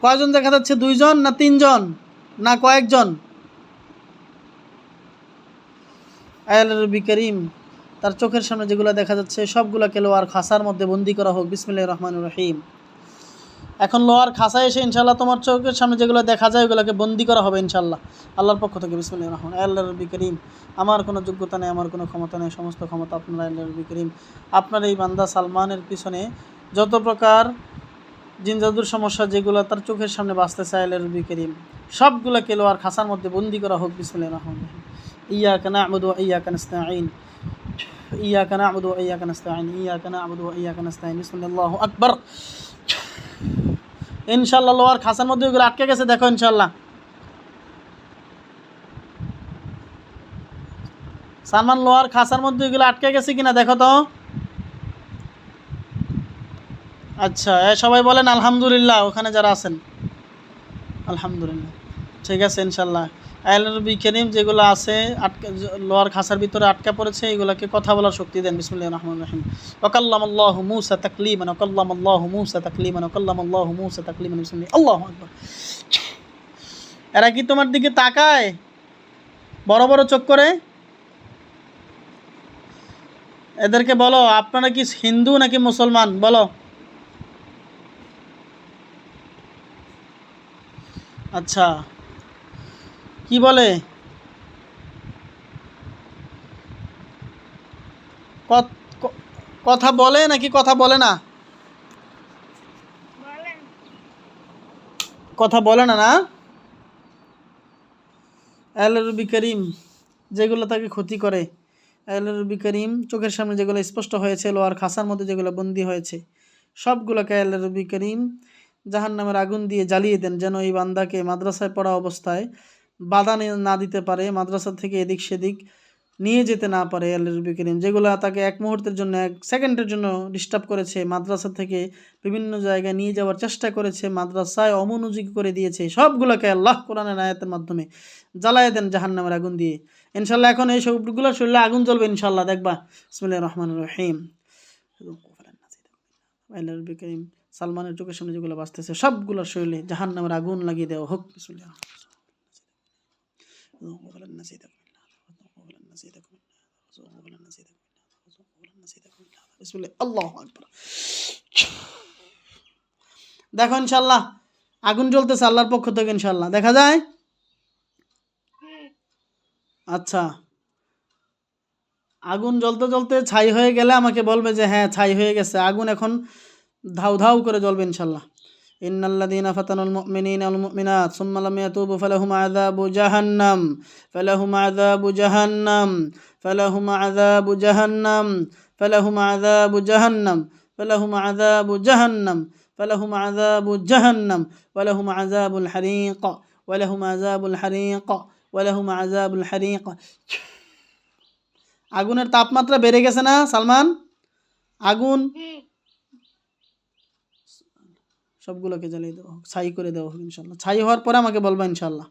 কয়জন দেখা যাচ্ছে? 2 জন না 3 জন না কয়েকজন? আল্লাহর নবী করিম তার চোখের সামনে যেগুলো দেখা যাচ্ছে সবগুলোকে লোহার খাঁচার মধ্যে বন্দি করা হোক। বিসমিল্লাহির রহমানির রহিম। এখন লোহার খাঁচায় এসে ইনশাআল্লাহ তোমার চোখের সামনে যেগুলো দেখা যায় ওগুলোকে বন্দি করা হবে ইনশাআল্লাহ আল্লাহর পক্ষ থেকে। বিসমিল্লাহির রহমান। আল্লাহর নবী করিম আমার কোনো যোগ্যতা নেই, আমার কোনো ক্ষমতা নেই, সমস্ত ক্ষমতা আপনার। আল্লাহর নবী করিম আপনার এই বান্দা সালমানের পিছনে যত প্রকার জিন জাদুর সমস্যা যেগুলো তার চোখের সামনে বাঁচতেছে আল্লাহর নবী করিম সবগুলোকে লোহার খাঁচার মধ্যে বন্দি করা হোক। বিসমিল্লাহির রহমানির রহিম। ইয়াকা না'বুদু ওয়া ইয়াকা নাস্তাঈন, ইয়াকা না'বুদু ওয়া ইয়াকা নাস্তাঈন, ইয়াকা না'বুদু ওয়া ইয়াকা নাস্তাঈন। বিসমিল্লাহু আকবার। ইনশাআল্লাহ লোহার খাঁচার মধ্যে ওগুলো আটকে গেছে, দেখো ইনশাআল্লাহ। সালমান লোহার খাঁচার মধ্যে ওগুলো আটকে গেছে কিনা দেখো তো। আচ্ছা, সবাই বলেন আলহামদুলিল্লাহ, ওখানে যারা আছেন আলহামদুলিল্লাহ। ঠিক আছে ইনশাআল্লাহ। আল্লাহর নবী করিম যেগুলো আছে আটকে লোহার খাঁচার ভিতরে আটকা পড়েছে এগুলোকে কথা বলার শক্তি দেন। বিসমিল্লাহির রহমানির রহিম। ওয়াকাল্লামাল্লাহু মূসা তাকলিমান, ওয়াকাল্লামাল্লাহু মূসা তাকলিমান, ওয়াকাল্লামাল্লাহু মূসা তাকলিমান। বিসমিল্লাহ। আল্লাহু আকবার। এরা কি তোমার দিকে তাকায় বড় বড় চোখ করে? এদেরকে বলো আপনারা কি হিন্দু নাকি মুসলমান, বলো। আচ্ছা, কি বলে? কথা বলে নাকি কথা বলে না? কথা বলে না, না? আল্লাহর নবী করিম যেগুলো তাকে ক্ষতি করে, আল্লাহর নবী করিম চোখের সামনে যেগুলো স্পষ্ট হয়েছে লোহার খাঁচার মধ্যে যেগুলো বন্দী হয়েছে সবগুলোকে আল্লাহর নবী করিম জাহান্নামের আগুন দিয়ে জ্বালিয়ে দেন, যেন এই বান্দাকে মাদ্রাসায় পড়া অবস্থায় বাধা না দিতে পারে, মাদ্রাসা থেকে এদিক সেদিক নিয়ে যেতে না পারে। আল্লাহর নবী করিম যেগুলো তাকে এক মুহূর্তের জন্য, এক সেকেন্ডের জন্য ডিস্টার্ব করেছে, মাদ্রাসা থেকে বিভিন্ন জায়গায় নিয়ে যাওয়ার চেষ্টা করেছে, মাদ্রাসায় অমনোযোগী করে দিয়েছে, সবগুলোকে আল্লাহ কোরআনের আয়াতের মাধ্যমে জ্বালায় দেন জাহান্নামের আগুন দিয়ে ইনশাল্লাহ। এখন এই সবগুলো শরীরে আগুন জ্বলবে ইনশাল্লাহ, দেখবা। বিসমিল্লাহির রহমানির রহিম। আল্লাহর নবী করিম সালমানের চোখের সামনে যেগুলো বাঁচতেছে সবগুলোর শরীরে জাহান্নামের আগুন লাগিয়ে দেওয়া হোক। বিসমিল্লাহ। আল্লাহু আকবার। দেখো ইনশাল্লাহ আগুন জ্বলতেছে আল্লাহর পক্ষ থেকে ইনশাল্লাহ, দেখা যায়। আচ্ছা, আগুন জ্বলতে জ্বলতে ছাই হয়ে গেলে আমাকে বলবে যে হ্যাঁ ছাই হয়ে গেছে। আগুন এখন ধাউ ধাউ করে জ্বলবে ইনশাল্লাহ। ইন্নাল্লাযীনা ফাতানুল মুমিনিনা ওয়াল মুমিনাত সুম্মা লাম ইয়াতুবু ফালাহুম আযাবু জাহান্নাম, ফালাহুম আযাবু জাহান্নাম, ফালাহুম আযাবু জাহান্নাম, ফালাহুম আযাবু জাহান্নাম, ফালাহুম আযাবু জাহান্নাম, ফালাহুম আযাবু জাহান্নাম, ওয়ালাহুম আযাবুল হারীক, ওয়ালাহুম আযাবুল হারীক, ওয়ালাহুম আযাবুল হারীক। আগুনের তাপমাত্রা বেড়ে গেছে না সালমান? আগুন সবগুলোকে জ্বালিয়ে দেওয়া হোক, ছাই করে দেওয়া হোক ইনশাল্লাহ। ছাই হওয়ার পরে আমাকে বলবা ইনশাল্লাহ।